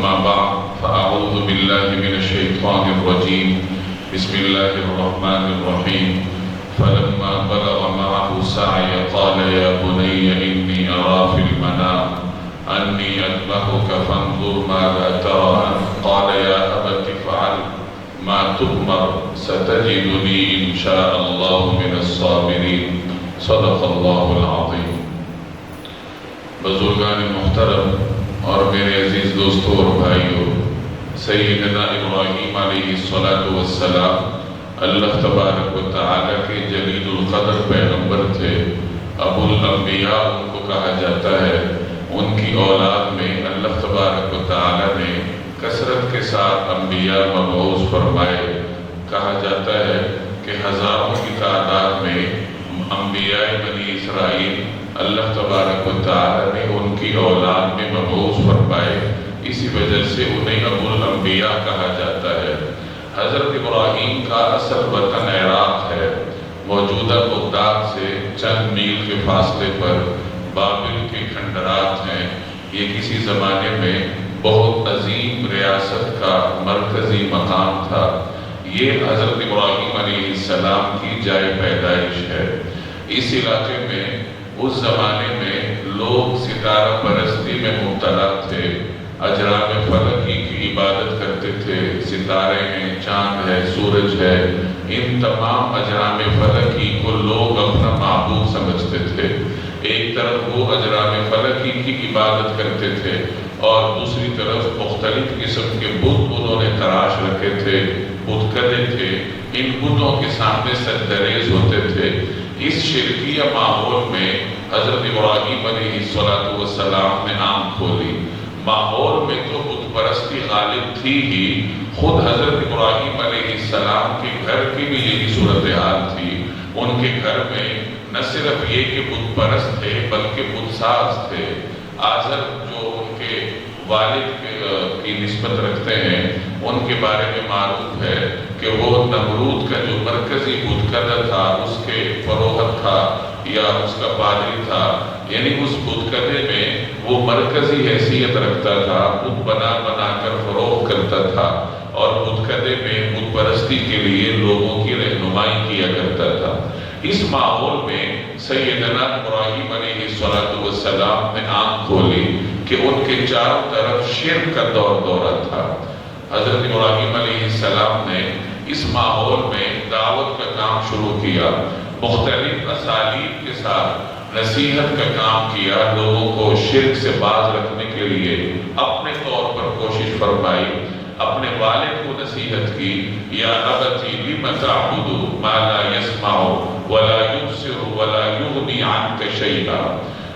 أما بعد فأعوذ بالله من الشيطان الرجيم بسم الله الرحمن الرحيم فلما بلغ معه السعي قال يا بني إني أرى في المنام أني أذبحك فانظر ماذا ترى قال يا أبت افعل ما تؤمر ستجدني إن شاء الله من الصابرين صدق الله العظيم۔ بزرگان محترم اور میرے عزیز دوستوں اور بھائیوں، سیدنا ابراہیم علیہ السلام اللہ تبارک و تعالیٰ کے جلیل القدر پیغمبر تھے۔ ابو الانبیاء ان کو کہا جاتا ہے۔ ان کی اولاد میں اللہ تبارک و تعالیٰ نے کثرت کے ساتھ انبیاء مبعوث فرمائے۔ کہا جاتا ہے کہ ہزاروں کی تعداد میں انبیاء بنی اسرائیل اللہ تبارک و تعالیٰ نے ان کی اولاد میں مبعوث فرمائے، اسی وجہ سے انہیں ابو الانبیاء کہا جاتا ہے۔ حضرت ابراہیم کا اصل وطن عراق ہے۔ موجودہ بغداد سے چند میل کے فاصلے پر بابل کے کھنڈرات ہیں۔ یہ کسی زمانے میں بہت عظیم ریاست کا مرکزی مقام تھا۔ یہ حضرت ابراہیم علیہ السلام کی جائے پیدائش ہے۔ اس علاقے میں اس زمانے میں لوگ ستارہ پرستی میں مبتلا تھے، اجرام فلکی کی عبادت کرتے تھے۔ ستارے ہیں، چاند ہے، سورج ہے، ان تمام اجرام فلکی کو لوگ اپنا معبود سمجھتے تھے۔ ایک طرف وہ اجرام فلکی کی عبادت کرتے تھے اور دوسری طرف مختلف قسم کے بت انہوں نے تراش رکھے تھے، بت کدے تھے، ان بتوں کے سامنے سجدریز ہوتے تھے۔ اس شرکیہ ماحول میں حضرت ابراہیم علیہ السلام نے آنکھ کھولی۔ ماحول میں تو بت پرستی غالب تھی ہی، خود حضرت ابراہیم علیہ السلام کے گھر کی بھی یہی صورتحال تھی۔ ان کے گھر میں نہ صرف یہ کہ بت پرست تھے بلکہ بت ساز تھے۔ آزر جو ان کے والد کی نسبت رکھتے ہیں، ان کے بارے میں معروف ہے کہ وہ نمرود کا جو مرکزی بت کدہ تھا اس کے فروغت تھا یا اس کا پادری تھا، یعنی اس بت کدے میں وہ مرکزی حیثیت رکھتا تھا، بت بنا بنا کر فروغ کرتا تھا اور بت کدے میں بت پرستی کے لیے لوگوں کی رہنمائی کیا کرتا تھا۔ اس ماحول میں سیدنا ابراہیم علیہ السلام نے آنکھ کھولی کہ ان کے چاروں طرف شرک کا دورہ تھا۔ حضرت ابراہیم علیہ السلام نے اس ماحول میں دعوت کا کام شروع کیا، مختلف اسالیب کے ساتھ نصیحت کا کام کیا، لوگوں کو شرک سے باز رکھنے کے لیے اپنے طور پر کوشش فرمائی۔ اپنے والد کو نصیحت کی، یا ابتی لم تعبد ما لا يسمع ولا يبصر ولا يغني عنك شيئا۔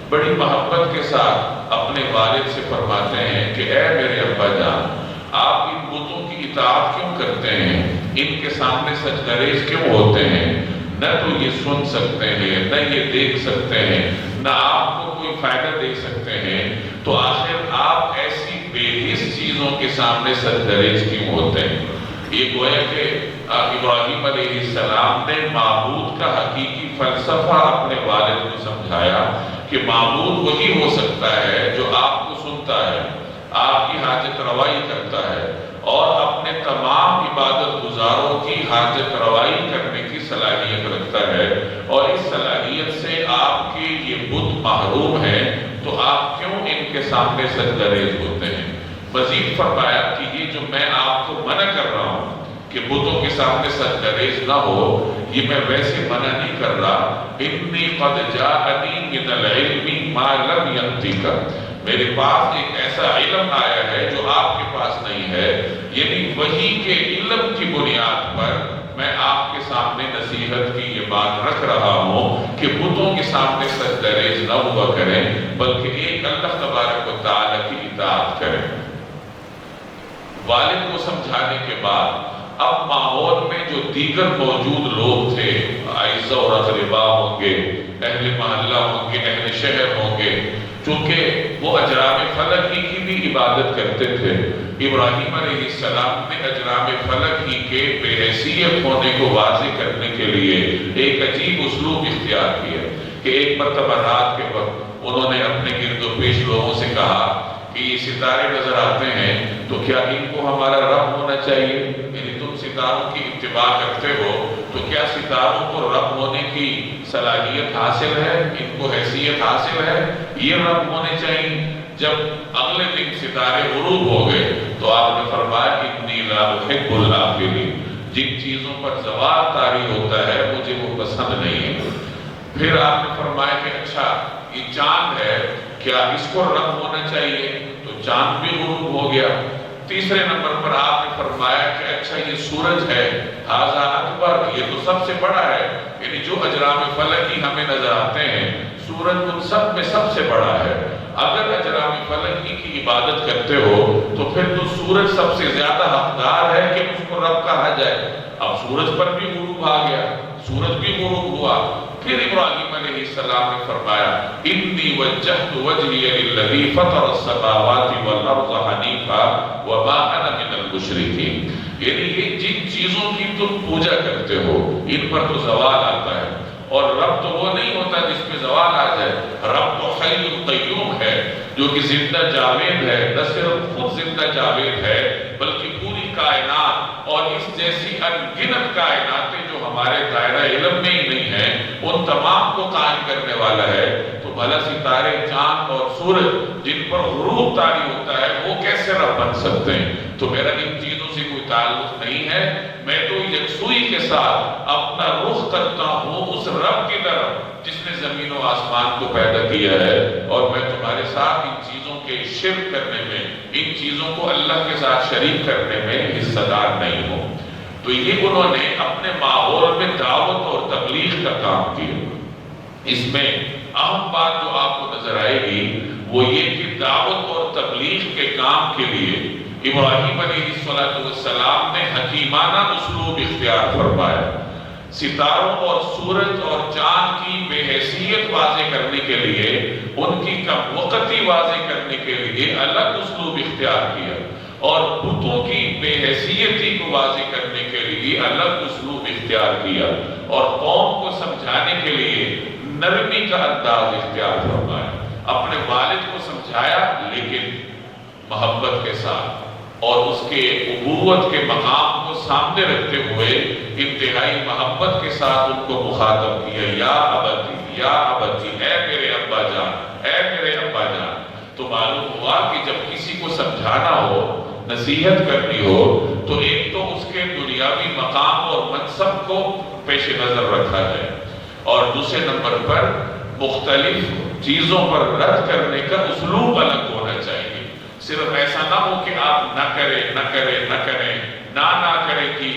بڑی محبت کے ساتھ اپنے والد سے فرماتے ہیں کہ اے میرے ابا جان، آپ ان بتوں کی اطاعت کیوں کرتے ہیں؟ ان کے سامنے سجدریز کیوں ہوتے ہیں؟ نہ تو یہ سن سکتے ہیں، نہ یہ دیکھ سکتے ہیں، نہ آپ کو کوئی فائدہ دے سکتے ہیں، تو آخر آپ ایسی بے حس چیزوں کے سامنے سجدریز کیوں ہوتے ہیں؟ یہ گویا کہ ابراہیم علیہ السلام نے معبود کا حقیقی فلسفہ اپنے والد کو سمجھایا کہ معبود وہی ہو سکتا ہے جو آپ کو سنتا ہے، آپ کی حاجت روائی کرتا ہے اور اپنے تمام عبادت گزاروں کی حاجت روائی کرنے کی صلاحیت رکھتا ہے، اور اس صلاحیت سے آپ کے یہ بت محروم ہیں، تو آپ کیوں ان کے سامنے سجدریز ہوتے ہیں؟ مزید فرمایا کہ یہ جو میں آپ کو منع کر رہا ہوں کہ بتوں کے سامنے سجدریز نہ ہو، یہ میں ویسے منع نہیں کر رہا، انی قد جاءنی من العلم ما لم یأتک، میرے پاس ایک ایسا علم آیا ہے جو آپ کے پاس نہیں ہے، یعنی وحی کے علم کی بنیاد پر میں آپ کے سامنے نصیحت کی یہ بات رکھ رہا ہوں کہ بتوں کے سامنے سجدریز نہ ہوا کریں بلکہ ایک اللہ تبارک و تعالیٰ کی اطاعت کریں۔ والد کو سمجھانے کے بعد اب ماحول میں جو دیگر موجود لوگ تھے، اعزاء اور اقرباء ہوں گے، اہل محلہ ہوں گے، اہل شہر ہوں گے، چونکہ وہ اجرام فلک ہی کی بھی عبادت کرتے تھے، ابراہیم علیہ السلام نے اجرام فلک ہی کے بے حیثیت ہونے کو واضح کرنے کے لیے ایک عجیب اسلوب اختیار کیا کہ ایک مرتبہ رات کے وقت انہوں نے اپنے گرد و پیش لوگوں سے کہا کہ یہ ستارے نظر آتے ہیں تو کیا ان کو ہمارا رب ہونا چاہیے؟ یعنی تم ستاروں کی اتباع کرتے ہو تو کیا ستاروں کو رب ہونے کی صلاحیت حاصل ہے، ان کو حیثیت حاصل ہے، یہ رب ہونے چاہیے؟ جب اگلے دن ستارے غروب ہو گئے تو آپ نے فرمایا انی لا احب الآفلین، جن چیزوں پر زوال طاری ہوتا ہے مجھے وہ پسند نہیں ہے۔ پھر آپ نے فرمایا کہ اچھا یہ چاند ہے، کیا اس کو رب ہونا چاہیے؟ تو چاند بھی غروب ہو گیا۔ تیسرے نمبر پر آپ نے فرمایا کہ اچھا یہ سورج ہے، ھذا اکبر، یہ تو سب سے بڑا ہے، یعنی جو اجرام فلکی ہمیں نظر آتے ہیں سورج ان سب میں سب سے بڑا ہے۔ اگر اجرام فلکی کی عبادت کرتے ہو تو پھر تو سورج سب سے زیادہ حقدار ہے کہ اس کو رب کہا جائے۔ اب سورج پر بھی غروب آ گیا، سورج بھی غروب ہوا۔ پھر ابراہیم علیہ السلام نے فرمایا انی وجہت وجہی للذی فطر السماوات والارض حنیفا وما انا من المشرکین، یعنی یہ جن چیزوں کی تم پوجا کرتے ہو ان پر تو زوال آتا ہے، اور رب تو وہ نہیں ہوتا جس پہ زوال آ جائے۔ رب تو حی قیوم ہے جو کہ زندہ جاوید ہے، نہ صرف خود زندہ جاوید ہے بلکہ پوری کائنات اور اس جیسی ان گنت کائناتیں جو ہمارے دائرہ علم میں ہی نہیں ہیں ان تمام کو قائم کرنے والا ہے۔ تو بھلا ستارے، چاند اور سورج جن پر غروب طاری ہوتا ہے وہ کیسے رب بن سکتے ہیں؟ تو میرا ان چیزوں سے کوئی تعلق نہیں ہے، میں تو یکسوئی کے ساتھ اپنا رخ کرتا ہوں اس رب کی طرف جس نے زمین و آسمان کو پیدا کیا ہے، اور میں تمہارے ساتھ ان چیزوں کے شرک کرنے میں، ان چیزوں کو اللہ کے ساتھ شریک کرنے میں حصہ دار نہیں ہوں۔ تو یہ انہوں نے اپنے ماحول میں دعوت اور تبلیغ کا کام کیا۔ اس میں اہم بات جو آپ کو نظر آئے گی وہ یہ کہ دعوت اور تبلیغ کے کام کے لیے ابراہیم علیہ السلام نے حکیمانہ اسلوب اختیار فرمایا۔ ستاروں اور سورج اور چاند کی بے حیثیت واضح کرنے کے لیے، ان کی کم وقتی واضح کرنے کے لیے الگ اسلوب اختیار کیا، اور بتوں کی بے حیثیتی کو واضح کرنے کے لیے الگ اسلوب اختیار کیا، اور قوم کو سمجھانے کے لیے نرمی کا انداز اختیار فرمایا۔ اپنے والد کو سمجھایا لیکن محبت کے ساتھ، اور اس کے ابوت کے مقام کو سامنے رکھتے ہوئے انتہائی محبت کے ساتھ ان کو مخاطب کیا، یا ابتی، یا ابتی، اے میرے ابا جان، اے میرے ابا جان۔ تو معلوم ہوا کہ جب کسی کو سمجھانا ہو، نصیحت کرنی ہو، تو ایک تو اس کے دنیاوی مقام اور منصب کو پیش نظر رکھا جائے، اور دوسرے نمبر پر مختلف چیزوں پر رد کرنے کا اسلوب الگ ہونا چاہیے۔ صرف ایسا نہ ہو کہ آپ نہ کریں نہ کریں نہ کریں، نہ کریں کی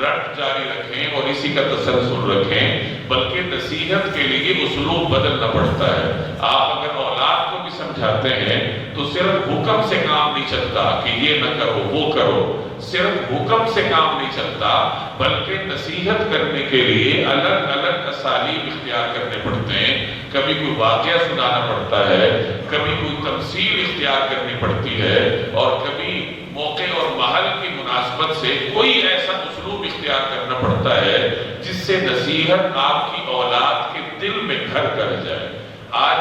رٹ جاری رکھیں اور اسی کا تسلسل رکھیں، بلکہ نصیحت کے لیے اسلوب بدلنا پڑتا ہے۔ آپ اگر اولاد کو بھی سمجھاتے ہیں تو صرف حکم سے کام نہیں چلتا کہ یہ نہ کرو وہ کرو، صرف حکم سے کام نہیں چلتا بلکہ نصیحت کرنے کے لیے الگ الگ اسالیب اختیار کرنے پڑتے ہیں۔ کبھی کوئی واقعہ سنانا پڑتا ہے، کبھی کوئی تمثیل اختیار کرنی پڑتی ہے، اور کبھی موقع اور محل کی مناسبت سے کوئی ایسا اسلوب اختیار کرنا پڑتا ہے جس سے نصیحت آپ کی اولاد کے دل میں گھر کر جائے۔ آج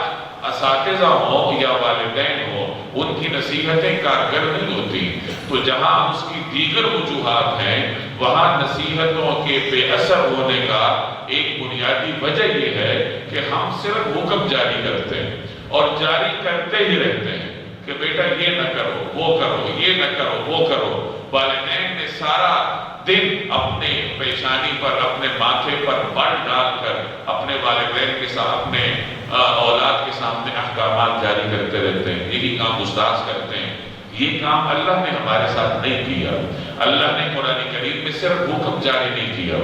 اساتذہ ہوں یا والدین ہوں، ان کی نصیحتیں کارگر نہیں ہوتی، تو جہاں اس کی دیگر وجوہات ہیں وہاں نصیحتوں کے بے اثر ہونے کا ایک بنیادی وجہ یہ ہے کہ ہم صرف حکم جاری کرتے ہیں اور جاری کرتے ہی رہتے ہیں کہ بیٹا یہ نہ کرو وہ کرو، یہ نہ کرو وہ کرو۔ والدین نے سارا دن اپنے پیشانی پر، اپنے ماتھے پر بل ڈال کر اپنے والدین کے ساتھ، اپنے اولاد کے سامنے احکامات جاری کرتے رہتے ہیں۔ یہی کام استاذ کرتے ہیں۔ یہ کام اللہ نے ہمارے ساتھ نہیں کیا۔ اللہ نے قرآن کریم میں صرف حکم جاری نہیں کیا،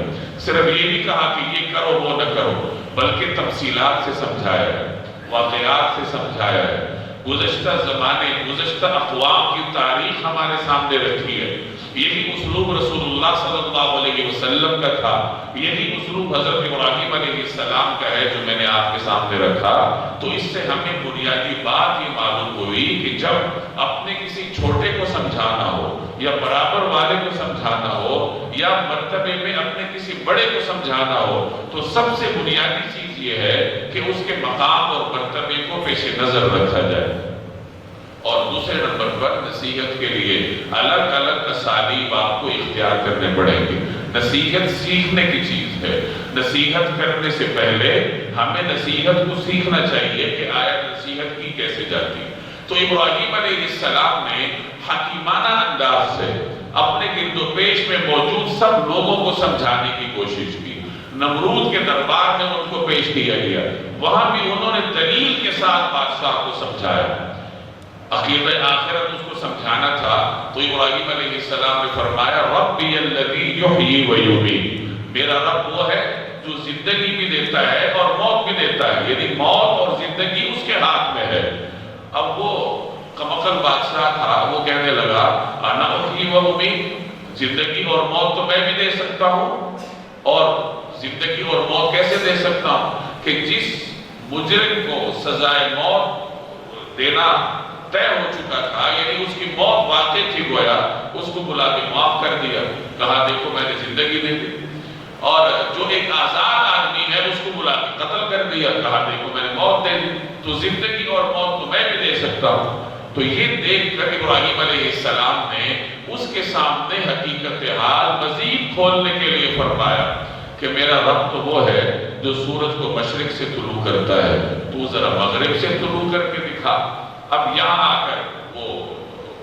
صرف یہ نہیں کہا کہ یہ کرو وہ نہ کرو، بلکہ تفصیلات سے سمجھایا ہے، واقعات سے سمجھایا ہے، گزشتہ زمانے، گزشتہ اقوام کی تاریخ ہمارے سامنے رکھی ہے۔ یہی اسلوب رسول اللہ صلی اللہ علیہ وسلم کا تھا، یہی اسلوب حضرت ابراہیم علیہ السلام کا ہے جو میں نے آپ کے سامنے رکھا۔ تو اس سے ہمیں بنیادی بات یہ معلوم ہوئی کہ جب اپنے کسی چھوٹے کو سمجھانا ہو یا برابر والے کو سمجھانا ہو یا مرتبے میں اپنے کسی بڑے کو سمجھانا ہو، تو سب سے بنیادی چیز یہ ہے کہ اس کے مقام اور مرتبے کو پیش نظر رکھا جائے، اور دوسرے نصیحت کے لیے الگ الگ اسالیب آپ کو اختیار کرنے پڑیں گے۔ نصیحت سیکھنے کی چیز ہے۔ نصیحت کرنے سے پہلے ہمیں نصیحت کو سیکھنا چاہیے کہ آیا نصیحت کی کیسے جاتی۔ تو ابراہیم علیہ السلام نے حکیمانہ انداز سے اپنے گرد و پیش میں موجود سب لوگوں کو سمجھانے کی کوشش کی۔ نمرود کے دربار میں ان کو پیش کیا گیا، وہاں بھی انہوں نے دلیل کے ساتھ بادشاہ کو سمجھایا۔ عقیدہ آخرت اس کو سمجھانا تھا تو ابراہیم علیہ السلام نے فرمایا ربی الذی یحیی و یمیت، میرا رب وہ ہے جو زندگی بھی دیتا ہے اور موت بھی دیتا ہے، یعنی موت اور زندگی اس کے ہاتھ میں ہے۔ اب وہ کمقل بادشاہ تھا، وہ کہنے لگا انا احیی و امیت، زندگی اور موت تو میں بھی دے سکتا ہوں، اور زندگی اور موت کیسے دے سکتا ہوں کہ جس مجرم کو سزائے موت دینا طے ہو چکا تھا، یعنی اس کی موت واقع تھی، گویا اس کو بلا کے معاف کر دیا، کہا دیکھو میں نے زندگی دے دی۔ اور جو ایک آزاد آدمی ہے اس کو بلا کے قتل کر دیا، کہا دیکھو میں نے موت دے دی، تو زندگی اور موت تو میں بھی دے سکتا ہوں۔ تو یہ دیکھ کر ابراہیم علیہ السلام نے اس کے سامنے حقیقت حال مزید کھولنے کے لیے فرمایا کہ میرا رب تو وہ ہے جو سورج کو مشرق سے طلوع کرتا ہے، تو ذرا مغرب سے طلوع کر کے دکھا۔ اب یہاں آ کر وہ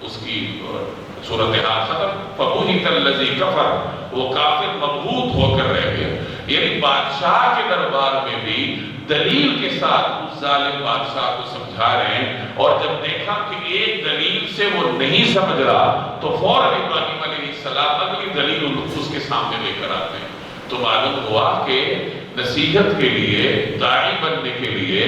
اس کی صورتحال ختم، فَبُهِتَ الَّذِي كَفَرَ، وہ کافر مبہوت ہو کر رہ گیا۔ یعنی بادشاہ کے دربار میں بھی دلیل کے ساتھ اس ظالم بادشاہ کو سمجھا رہے ہیں، اور جب دیکھا کہ ایک دلیل سے وہ نہیں سمجھ رہا تو فوراً ابراہیم علیہ السلام اگلی دلیل اس کے سامنے لے کر آتے ہیں۔ تو معلوم ہوا کہ نصیحت کے لیے، داعی بننے کے لیے،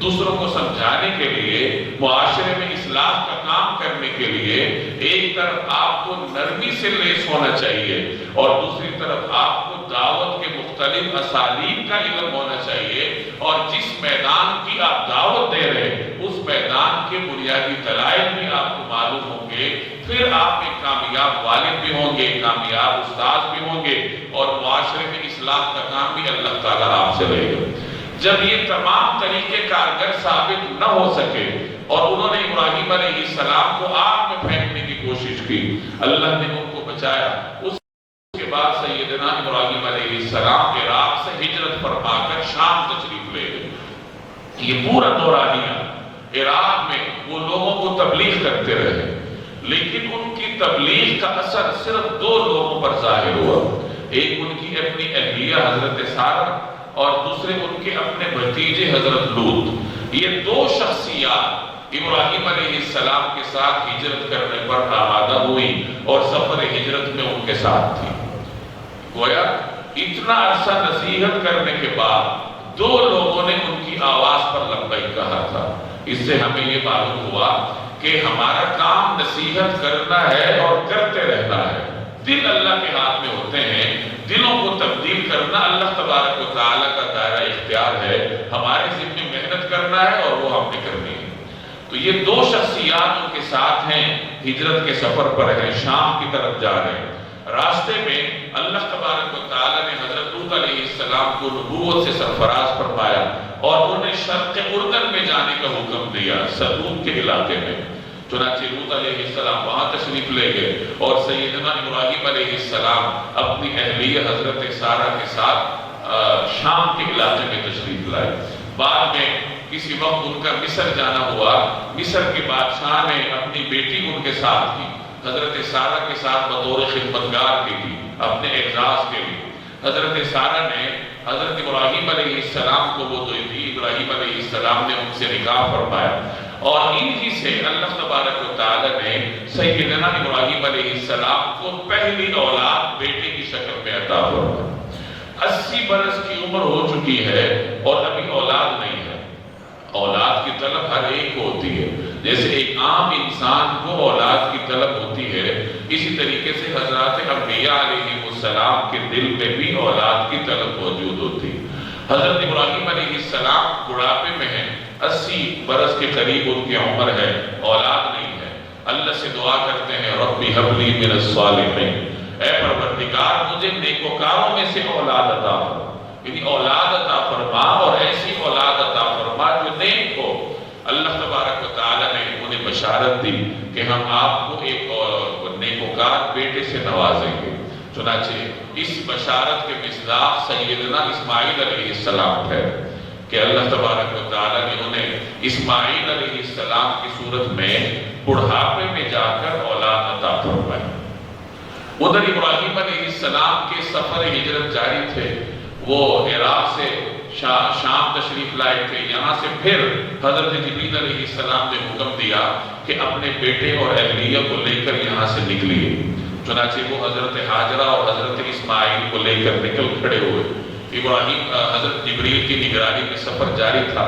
دوسروں کو سمجھانے کے لیے، معاشرے میں اصلاح کا کام کرنے کے لیے ایک طرف آپ کو نرمی سے لیس ہونا چاہیے اور دوسری طرف آپ کو دعوت کے مختلف اسالیب کا علم ہونا چاہیے، اور جس میدان کی آپ دعوت دے رہے اس میدان کے بنیادی دلائل بھی آپ کو معلوم ہوں گے، پھر آپ ایک کامیاب والد بھی ہوں گے، کامیاب استاد بھی ہوں گے، اور معاشرے میں اصلاح کا کام بھی اللہ تعالیٰ آپ سے لے گا۔ جب یہ تمام طریقے کارگر ثابت نہ ہو سکے اور انہوں نے ابراہیم علیہ السلام کو آگ میں پھینکنے کی کوشش کی، اللہ نے ان کو بچایا۔ اس کے بعد سیدنا ابراہیم علیہ السلام عراق سے ہجرت فرما کر شام تشریف لے گئے۔ یہ پورا دورانیہ عراق میں وہ لوگوں کو تبلیغ کرتے رہے، لیکن ان کی تبلیغ کا اثر صرف دو لوگوں پر ظاہر ہوا، ایک ان کی اپنی اہلیہ حضرت سارہ اور دوسرے ان کے اپنے بھتیجے حضرت لوط۔ یہ دو شخصیات ابراہیم علیہ السلام کے ساتھ ہجرت کرنے پر آمادہ ہوئی اور سفر ہجرت میں ان کے ساتھ تھی۔ گویا اتنا عرصہ نصیحت کرنے کے بعد دو لوگوں نے ان کی آواز پر لبیک کہا تھا۔ اس سے ہمیں یہ معلوم ہوا کہ ہمارا کام نصیحت کرنا ہے اور کرتے رہنا ہے۔ دل اللہ کے ہاتھ میں ہوتے ہیں، دلوں کو تبدیل کرنا اللہ تبارک و تعالیٰ کا دائرہ اختیار ہے، ہمارے ذمہ محنت کرنا ہے اور وہ ہم نے کرنی ہے۔ تو یہ دو شخصیات ان کے ساتھ ہیں، ہجرت کے سفر پر ہیں، شام کی طرف جا رہے ہیں۔ راستے میں اللہ تبارک و تعالیٰ نے حضرت لوط علیہ السلام کو نبوت سے سرفراز فرمایا اور انہیں شرق اردن میں جانے کا حکم دیا، سدوم کے علاقے میں۔ چنانچہ لوط علیہ السلام وہاں تشریف لے گئے اور سیدنا ابراہیم علیہ السلام اپنی اہلیہ حضرت سارہ کے ساتھ شام کے علاقے میں تشریف لائے۔ بعد میں کسی وقت ان کا مصر جانا ہوا، مصر کے بادشاہ نے اپنی بیٹی ان کے ساتھ کی، حضرت سارہ کے ساتھ بطور خدمتگار کی تھی اپنے اعزاز کے لیے۔ حضرت سارہ نے حضرت ابراہیم علیہ السلام کو وہ دی تھی، ابراہیم علیہ السلام نے ان سے نکاح فرمایا، اور انہی سے اللہ تبارک و تعالیٰ نے سیدنا ابراہیم علیہ السلام کو پہلی اولاد بیٹے کی شکل میں عطا فرمایا۔ 80 برس کی عمر ہو چکی ہے اور ابھی اولاد نہیں ہے۔ اولاد کی طلب ہر ایک کو ہوتی ہے، جیسے ایک عام انسان کو اولاد کی طلب ہوتی ہے، اسی طریقے سے حضرات انبیاء علیہ السلام کے دل میں بھی اولاد کی طلب موجود ہوتی ہے۔ حضرت ابراہیم علیہ السلام بڑھاپے میں ہیں، 80 برس کے قریب ان کی عمر ہے، اولاد نہیں ہے۔ اللہ سے دعا کرتے ہیں ربی ہب لی من الصالحین، اے پروردگار مجھے نیکوکاروں میں سے اولاد عطا فرما، یعنی اولاد عطا فرما اور ایسی اولاد عطا فرما جو نیک ہو۔ اللہ تبارک و تعالیٰ نے انہیں بشارت دی کہ ہم آپ کو ایک نیکوکار بیٹے سے نوازیں گے۔ چنانچہ اس بشارت کے مصداق سیدنا اسماعیل علیہ السلام تھے کہ اللہ تبارک و تعالیٰ نے انہیں اسماعیل علیہ السلام کی صورت میں بڑھاپے میں جا کر اولاد عطا فرمائی۔ ادھر ابراہیم علیہ السلام کے سفر ہجرت جاری تھے، وہ عراق سے شام تشریف لائے تھے، یہاں سے پھر حضرت جبریل علیہ السلام نے حکم دیا کہ اپنے بیٹے اور اہلیہ کو لے کر یہاں سے نکلیے۔ چنانچہ وہ حضرت حاجرہ اور حضرت اسماعیل کو لے کر نکل کھڑے ہوئے۔ حضرت جبریل کی نگرانی میں سفر جاری تھا۔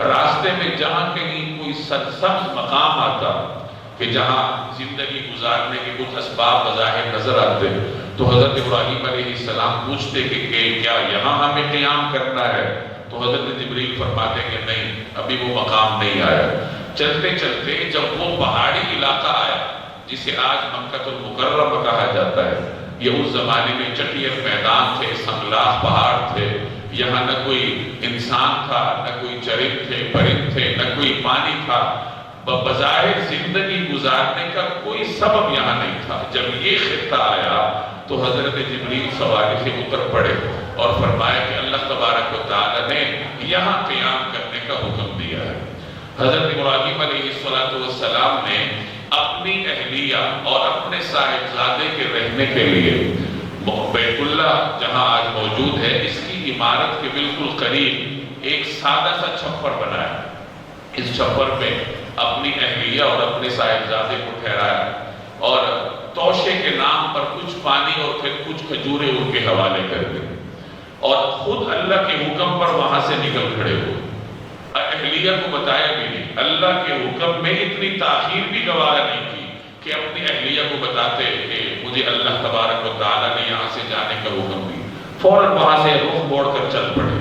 راستے میں جہاں کہیں کوئی سرسبز مقام آتا کہ جہاں زندگی گزارنے کے کچھ اسباب بظاہر نظر آتے تو حضرت ابراہیم علیہ السلام پوچھتے کہ کیا یہاں ہمیں قیام کرنا ہے؟ تو حضرت جبریل فرماتے کہ نہیں، ابھی وہ مقام نہیں آیا۔ چلتے چلتے جب وہ پہاڑی علاقہ آیا جسے آج مکہ المکرمہ کہا جاتا ہے، یہ اس زمانے میں چٹیر میدان تھے، سنگلاخ پہاڑ تھے، یہاں نہ کوئی انسان تھا، نہ کوئی چرند تھے، پرند تھے، نہ کوئی پانی تھا، بظاہر زندگی گزارنے کا کوئی سبب یہاں نہیں تھا۔ جب یہ خطہ آیا تو حضرت جبریل سواری سے اتر پڑے اور فرمایا کہ اللہ تبارک و تعالیٰ نے یہاں قیام کرنے کا حکم دیا ہے۔ حضرت ابراہیم علیہ السلام نے اپنی اہلیہ اور اپنے صاحبزادے کے رہنے کے لیے بیت اللہ جہاں آج موجود ہے، اس کی عمارت کے بالکل قریب ایک سادہ سا چھپر بنایا۔ اس چھپر میں اپنی اہلیہ اور اپنے صاحبزادے کو ٹھہرایا اور توشے کے نام پر کچھ پانی اور پھر کچھ کھجوریں ان کے حوالے کر دی اور خود اللہ کے حکم پر وہاں سے نکل کھڑے ہوئے۔ اہلیہ کو بتایا بھی نہیں، اللہ کے حکم میں اتنی تاخیر بھی گوارا نہیں کی کہ اپنی اہلیہ کو بتاتے کہ مجھے اللہ تبارک و تعالیٰ نے یہاں سے جانے کا حکم دیا، فوراً وہاں سے رخ موڑ کر چل پڑے۔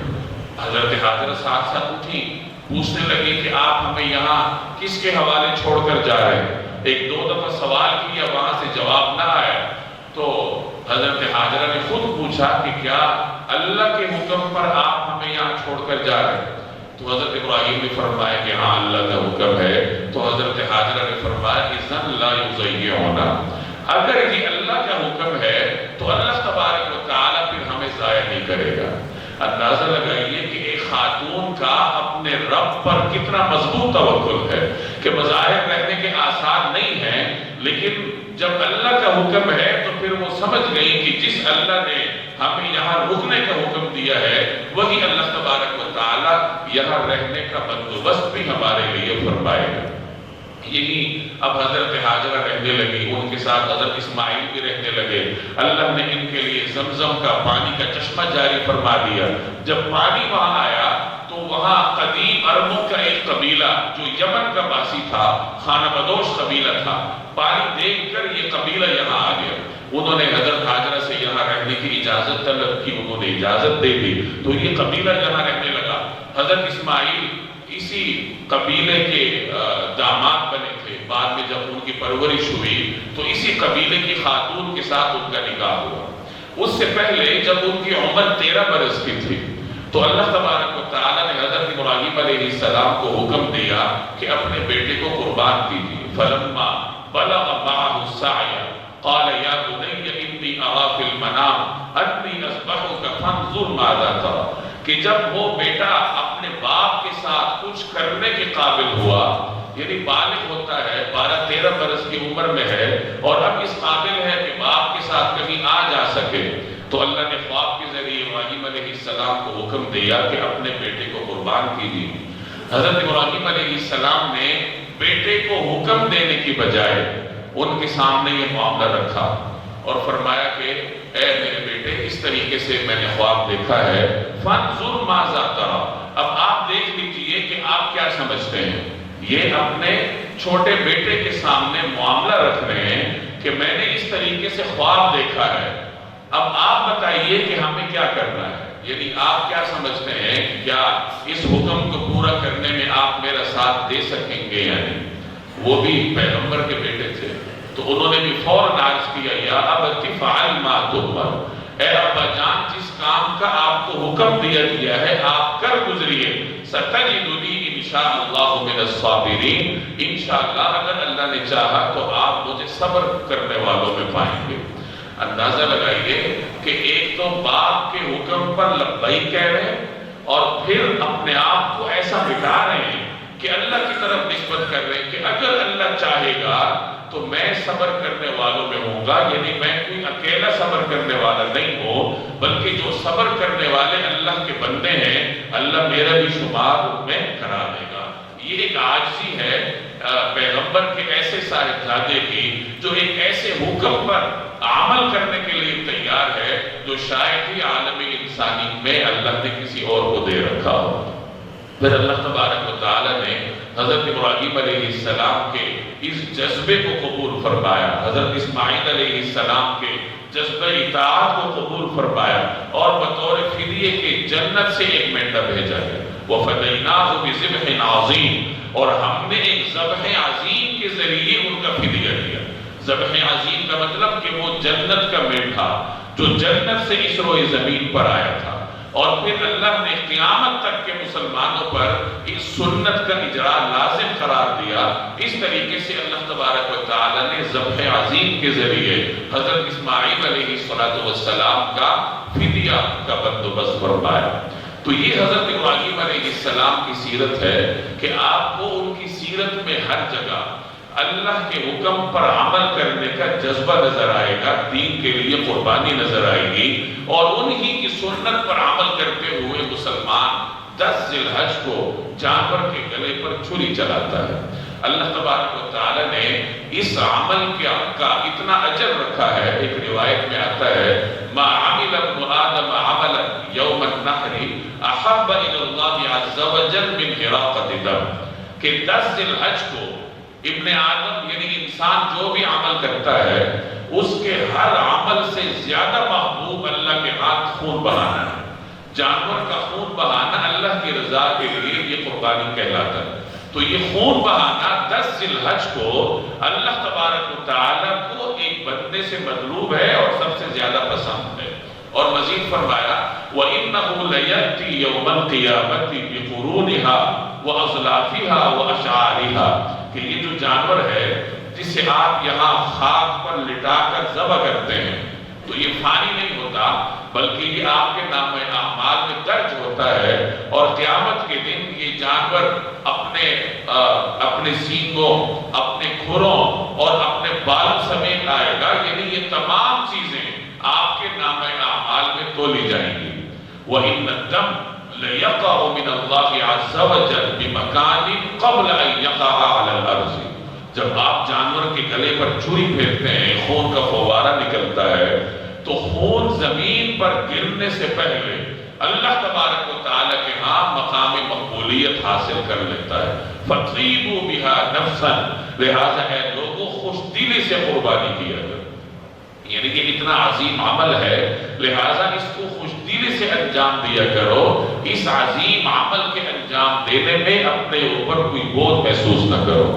حضرت حاجرہ ساتھ ساتھ اٹھی، پوچھنے لگی کہ آپ ہمیں یہاں کس کے حوالے چھوڑ کر جا رہے ہیں؟ ایک دو دفعہ سوال کیا، وہاں سے جواب نہ آیا تو حضرت حاجرہ نے خود پوچھا کہ کیا اللہ کے حکم پر آپ ہمیں یہاں چھوڑ کر جا رہے ہیں؟ تو حضرت ابراہیم نے فرمایا کہ ہاں اللہ کا حکم ہے۔ تو حضرت حاجرہ نے فرمایا اذن لا یضیعنا، اگر یہ اللہ کا حکم ہے تو اللہ تبارک و تعالیٰ پھر ہمیں ضائع نہیں کرے گا۔ اندازہ لگائیے کہ ایک خاتون کا اپنے رب پر کتنا مضبوط توکل ہے کہ بظاہر رہنے کے آثار نہیں ہیں، لیکن جب اللہ کا حکم ہے تو پھر وہ سمجھ گئی کہ جس اللہ نے ہمیں یہاں رکنے کا حکم دیا ہے وہی اللہ تبارک و تعالیٰ یہاں رہنے کا بندوبست بھی ہمارے لیے فرمائے گا۔ یہی اب حضرت حاجرہ رہنے لگی، ان کے ساتھ حضرت اسماعیل بھی رہنے لگے۔ اللہ نے ان کے لیے زمزم کا پانی کا چشمہ جاری فرما دیا۔ جب پانی وہاں آیا تو وہاں قدیم عربوں کا ایک قبیلہ جو یمن کا باسی تھا، خانہ بدوش قبیلہ تھا، پانی دیکھ کر یہ قبیلہ یہاں آ گیا۔ انہوں نے حضرت حاجرہ سے یہاں رہنے کی اجازت طلب کی، انہوں نے اجازت دے دی تو یہ قبیلہ یہاں رہنے لگا۔ حضرت اسماعیل اسی قبیلے کے داماد بنے تھے، بعد میں جب ان کی پرورش ہوئی تو اسی قبیلے کی خاتون کے ساتھ ان کا نکاح ہوا۔ اس سے پہلے جب ان کی عمر 13 برس کی تھی تو اللہ تبارک و تعالیٰ نے حضرت ابراہیم علیہ السلام کو حکم دیا کہ اپنے بیٹے کو قربان کیجیے۔ فلما بلغ معه السعي قال يا بني اني ارى في المنام اني اذبحك فانظر ماذا ترى، کہ جب وہ بیٹا اپنے باپ کے ساتھ کچھ کرنے کے قابل ہوا، یعنی بالغ ہوتا ہے، 12-13 برس کی عمر میں ہے اور اب اس قابل ہے کہ باپ کے ساتھ کہیں آ جا سکے، تو اللہ نے خواب کے ذریعے ابراہیم علیہ السلام کو حکم دیا کہ اپنے بیٹے کو قربان کیجیے۔ حضرت ابراہیم علیہ السلام نے بیٹے کو حکم دینے کی بجائے ان کے سامنے یہ معاملہ رکھا اور فرمایا کہ اے میرے بیٹے، اس طریقے سے میں نے خواب دیکھا ہے، فانظر ماذا ترى، اب آپ دیکھ لیجئے کہ آپ کیا سمجھتے ہیں۔ یہ اپنے چھوٹے بیٹے کے سامنے معاملہ رکھ رہے ہیں کہ میں نے اس طریقے سے خواب دیکھا ہے، اب آپ بتائیے کہ ہمیں کیا کرنا ہے، یعنی آپ کیا سمجھتے ہیں کہ کیا اس حکم کو پورا کرنے میں آپ میرا ساتھ دے سکیں گے یا نہیں۔ وہ بھی پیغمبر کے بیٹے تھے تو انہوں نے بھی فوراً عرض کیا یا ابت فعل ما تؤمر، اے ابا جان جس کام کا آپ کو حکم دیا گیا ہے آپ کر گزریے، ستجدنی ان انشاءاللہ من الصابرین، انشاءاللہ اگر اللہ نے چاہا تو آپ مجھے صبر کرنے والوں میں پائیں گے۔ اندازہ لگائیے کہ ایک تو باپ کے حکم پر لبیک کہہ رہے ہیں اور پھر اپنے آپ کو ایسا مٹا رہے ہیں کہ اللہ کی طرف نسبت کر رہے ہیں کہ اگر اللہ چاہے گا تو میں صبر کرنے والوں میں ہوں گا، یعنی میں کوئی اکیلا صبر کرنے والا نہیں ہوں، بلکہ جو صبر کرنے والے اللہ کے بندے ہیں اللہ میرا بھی شمار ان میں کرا دے گا۔ یہ ایک عاجزی ہے پیغمبر کے ایسے صاحبزادے کی جو ایک ایسے حکم پر عمل کرنے کے لیے تیار ہے جو شاید ہی عالم انسانی میں اللہ نے کسی اور کو دے رکھا ہو۔ پھر اللہ تبارک و تعالی نے حضرت ابراہیم علیہ السلام کے اس جذبے کو قبول فرمایا، حضرت اسماعیل علیہ السلام کے جذبہ اطاعت کو قبول فرمایا اور بطور فدیے کے جنت سے ایک مینڈا بھیجا گیا۔ وَفَدَيْنَاهُ بِذِبْحٍ عَظِيمٍ، اور ہم نے ایک ذبح عظیم کے ذریعے ان کا فدیہ دیا۔ ذبح عظیم کا مطلب کہ وہ جنت کا میٹھا جو جنت سے اس روئے زمین پر آیا تھا، اور پھر اللہ نے قیامت تک کے مسلمانوں پر اس سنت کا اجرا لازم قرار دیا۔ اس طریقے سے اللہ تبارک و تعالی نے ذبح عظیم کے ذریعے حضرت اسماعیل علیہ السلام کا فدیہ کا بندوبست فرمایا۔ تو یہ حضرت ابراہیم علیہ السلام کی سیرت ہے کہ آپ کو ان کی سیرت میں ہر جگہ اللہ کے حکم پر عمل کرنے کا جذبہ نظر آئے گا، دین کے لیے قربانی نظر آئے گی، اور انہی کی سنت پر عمل کرتے ہوئے مسلمان 10 ذی الحج کو جانور کے گلے پر چھری چلاتا ہے۔ اللہ تبارک و تعالی نے اس عمل کا اتنا اجر رکھا ہے، ایک روایت میں آتا ہے ما عمل ابن آدم عملا یوم النحر احب الی اللہ عز وجل من حراقۃ دم، کہ 10 ذی الحج کو ابن آدم یعنی انسان جو بھی عمل کرتا ہے اس کے ہر عمل سے زیادہ محبوب اللہ کے ہاتھ خون بہانا ہے۔ جانور کا خون بہانا اللہ کی رضا کے لیے یہ قربانی کہلاتا ہے۔ تو یہ خون بہانا 10 ذی الحج کو اللہ تبارک و تعالیٰ کو ایک بندے سے مطلوب ہے اور سب سے زیادہ پسند ہے۔ اور مزید فرمایا وَإِنَّهُ لَيَأْتِي يَوْمَ الْقِيَامَةِ بِقُرُونِهَا وَأَظْلَافِهَا وَأَشْعَارِهَا، کہ یہ جو جانور ہے جسے آپ یہاں خاک پر لٹا کر ذبح کرتے ہیں تو یہ فانی نہیں ہوتا بلکہ یہ آپ کے نام اعمال میں درج ہوتا ہے، اور قیامت کے دن یہ جانور اپنے سینگوں، اپنے کھروں اور اپنے بالوں سمیت آئے گا، یعنی یہ تمام چیزیں آپ کے نام اعمال میں تولی جائیں گی۔ وَإِنَّ الدَّمَ لَيَقَعُ مِنَ اللَّهِ عَزَّ وَجَلَّ بِمَكَانٍ قَبْلَ أَن يَقَعَ عَلَى الْأَرْضِ، جب آپ جانور کے گلے پر چھری پھیرتے ہیں، خون کا فوارہ نکلتا ہے، تو خون زمین پر گرنے سے پہلے اللہ تبارک و تعالیٰ کے ہاں مقام مقبولیت حاصل کر لیتا ہے۔ فَطِيبُوا بِهَا نَفْسًا، لہذا اے لوگوں خوش دلی سے قربانی کیا کرو، یعنی کہ اتنا عظیم عمل ہے لہذا اس کو خوش دلی سے انجام دیا کرو، اس عظیم عمل کے انجام دینے میں اپنے اوپر کوئی بوجھ محسوس نہ کرو۔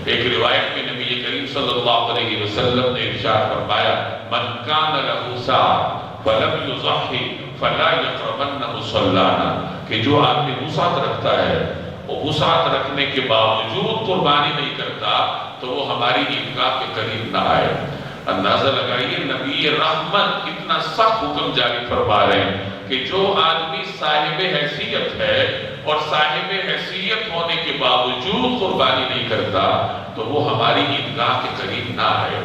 ایک روایت میں نبی کریم صلی اللہ علیہ وسلم نے ارشاد فرمایا من کان لہ سعۃ فلم یضحی فلا یقربن مصلانا، کہ جو آدمی وسعت رکھتا ہے وہ وسعت رکھنے کے باوجود قربانی نہیں کرتا تو وہ ہماری عیدگاہ کے قریب نہ آئے۔ اندازہ لگائیے نبی رحمت اتنا سخت حکم جاری فرما رہے ہیں کہ جو آدمی صاحب حیثیت ہے اور صاحب حیثیت ہونے کے باوجود قربانی نہیں کرتا تو وہ ہماری عیدگاہ کے قریب نہ آئے۔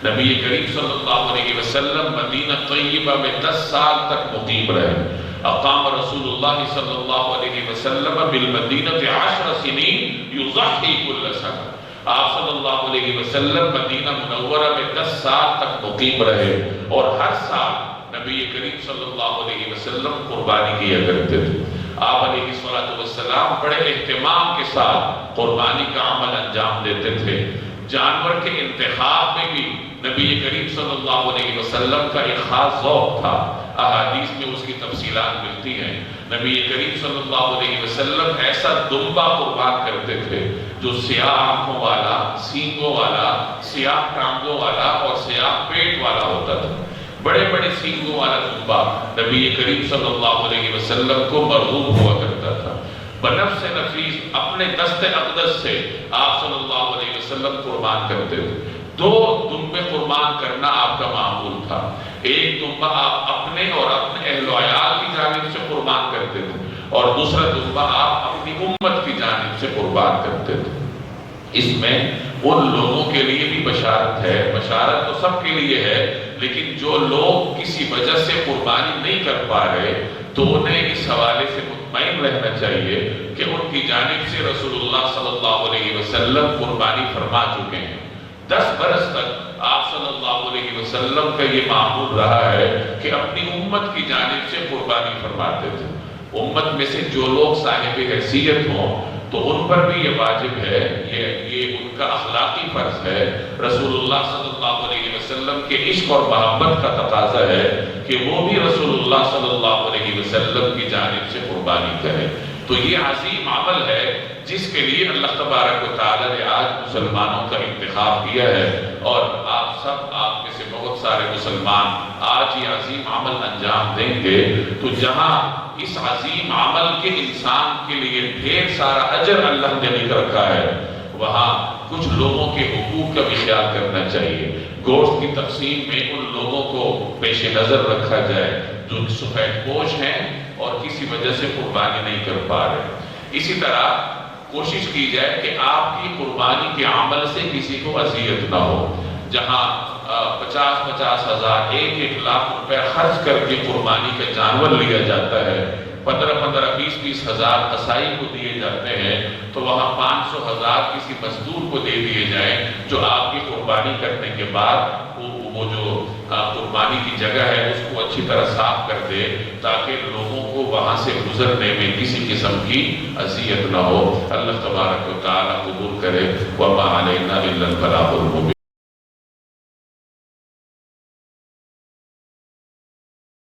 نبی کریم صلی اللہ علیہ وسلم مدینہ طیبہ میں 10 سال تک مقیم رہے۔ اقام رسول اللہ صلی اللہ علیہ وسلم بالمدینہ 10 سنین یضحی کل سنہ، آپ صلی اللہ علیہ وسلم مدینہ منورہ میں 10 سال تک مقیم رہے اور ہر سال نبی کریم صلی اللہ علیہ وسلم قربانی کیا کرتے تھے۔ آپ علیہ السلام بڑے اہتمام کے ساتھ قربانی کا عمل انجام دیتے تھے۔ جانور کے انتخاب میں بھی نبی کریم صلی اللہ علیہ وسلم کا ایک خاص ذوق تھا، احادیث میں اس کی تفصیلات ملتی ہیں۔ نبی کریم صلی اللہ علیہ وسلم ایسا دمبا قربان کرتے تھے جو سیاہ آنکھوں والا، سینگوں والا، سیاہ ٹانگوں والا اور سیاہ پیٹ والا ہوتا تھا۔ بڑے بڑے سینگوں والا دمبا نبی کریم صلی اللہ علیہ وسلم کو مرغوب ہوا کرتا تھا۔ بنفس نفیس اپنے دست اقدس سے آپ صلی اللہ علیہ وسلم قربان کرتے تھے۔ 2 دمبے قربان کرنا آپ کا معمول تھا۔ ایک دمبا آپ اپنے اور اپنے اہل و عیال کی جانب سے قربان کرتے تھے، اور دوسرا دمبا آپ اپنی امت کی جانب سے قربان کرتے تھے۔ اس میں ان لوگوں کے لیے بھی بشارت ہے، بشارت تو سب کے لیے ہے، لیکن جو لوگ کسی وجہ سے قربانی نہیں کر پا رہے تو انہیں اس حوالے سے مطمئن رہنا چاہیے کہ ان کی جانب سے رسول اللہ صلی اللہ علیہ وسلم قربانی فرما چکے ہیں۔ 10 برس تک آپ صلی اللہ علیہ وسلم کا یہ معمول رہا ہے کہ اپنی امت کی جانب سے قربانی فرماتے تھے۔ امت میں سے جو لوگ صاحب حیثیت ہوں تو ان پر بھی یہ واجب ہے، یہ ان کا اخلاقی فرض ہے، رسول اللہ صلی اللہ علیہ وسلم کے عشق اور محبت کا تقاضا ہے کہ وہ بھی رسول اللہ صلی اللہ علیہ وسلم کی جانب سے قربانی کریں۔ تو یہ عظیم عمل ہے جس کے لیے اللہ تبارک و تعالیٰ نے آج مسلمانوں کا انتخاب کیا ہے، اور آپ میں سے بہت سارے مسلمان آج یہ عظیم عمل انجام دیں گے، تو جہاں اس عظیم عمل کے انسان کے لیے ڈھیر سارا اجر اللہ نے لکھ رکھا ہے، وہاں کچھ لوگوں کے حقوق کا بھی خیال کرنا چاہیے۔ گوشت کی تقسیم میں ان لوگوں کو پیش نظر رکھا جائے جو سفید پوش ہیں اور کسی وجہ سے قربانی نہیں کر پا رہے۔ اسی طرح کوشش کی جائے کہ آپ کی قربانی کے عمل سے کسی کو اذیت نہ ہو۔ جہاں 50-50 ہزار 1-1 لاکھ روپے خرچ کر کے قربانی کا جانور لیا جاتا ہے، 15-15 20-20 ہزار قصائی کو دیے جاتے ہیں، تو وہاں 500 ہزار کسی مزدور کو دے دیے جائیں جو آپ کی قربانی کرنے کے بعد وہ جو قربانی کی جگہ ہے اس کو اچھی طرح صاف کر دے، تاکہ لوگوں کو وہاں سے گزرنے میں کسی قسم کی اذیت نہ ہو۔ اللہ تبارک و تعالیٰ قبول کرے۔ وما علینا الا البلاغ المبین۔